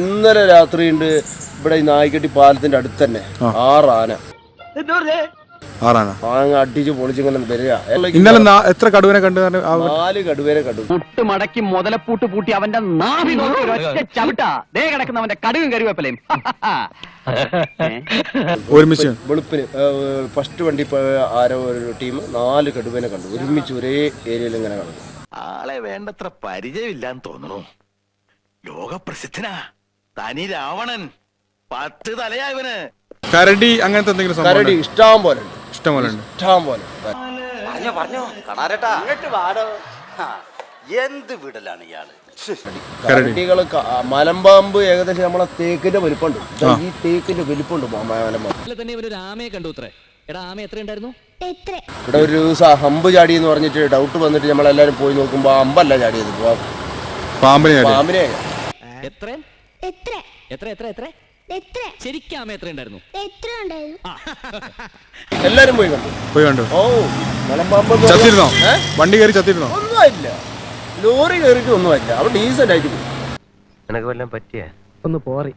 ഇന്നലെ രാത്രിയുണ്ട് ഇവിടെ ഈ നായിക്കെട്ടി പാലത്തിന്റെ അടുത്ത് തന്നെ 6 ആന അടിച്ച് പൊളിച്ചിങ്ങനെ വരിക. ഇന്നലെ എത്ര കടുവനെ കണ്ടു? 4 കടുവേനെ കണ്ടു. പുട്ട് മടക്കി മുതലപ്പൂട്ട് പൂട്ടി അവന്റെ നാഭി ചവിട്ടാ ദേ കിടക്കുന്നവന്റെ കടുകും കരുവേപ്പലയും ഒരുമിച്ച് വെളുപ്പിന് ഫസ്റ്റ് വണ്ടി ആരോ ഒരു ടീം 4 കടുവേനെ കണ്ടു. ഒരുമിച്ച് ഒരേ ഏരിയയിൽ ഇങ്ങനെ കണ്ടു. ആളെ വേണ്ടത്ര പരിചയമില്ലാന്ന് തോന്നുന്നു. ലോകപ്രസിദ്ധനാ തനി രാവണൻ. 10 തലയാ ഇവന്. കരടി അങ്ങനത്തെ എന്തെങ്കിലും കരടി ഇഷ്ടം പോലെ ഉണ്ട്. ഇഷ്ടം പോലെ പറഞ്ഞോ കാണാരട്ടാ എന്ത് വീടലാണ് ഇയാള്. കരടികൾ മലമ്പാമ്പ് ഏകദേശം നമ്മളെ തേക്കിന്റെ വലിപ്പമുണ്ട്. ഈ തേക്കിന്റെ വലിപ്പമുണ്ട് ഇവിടെ ഒരു ദിവസം ഹമ്പ് ചാടി എന്ന് പറഞ്ഞിട്ട് ഡൗട്ട് വന്നിട്ട് നമ്മളെല്ലാരും പോയി നോക്കുമ്പോ അമ്പല്ല ചാടിയത്, പാമ്പിനെ. എല്ലാരും പോയി കണ്ടു. ഓ മലമ്പാമ്പ് വണ്ടി കയറി ചത്തിരുന്നോ? ഒന്നുമില്ല, ലോറി കയറിയിട്ട് ഒന്നുമില്ല. അവിടെ ഡീസന്റ് ആയിട്ട് പോയി. നിനക്ക് വല്ലതും പറ്റിയ ഒന്ന് പോറി.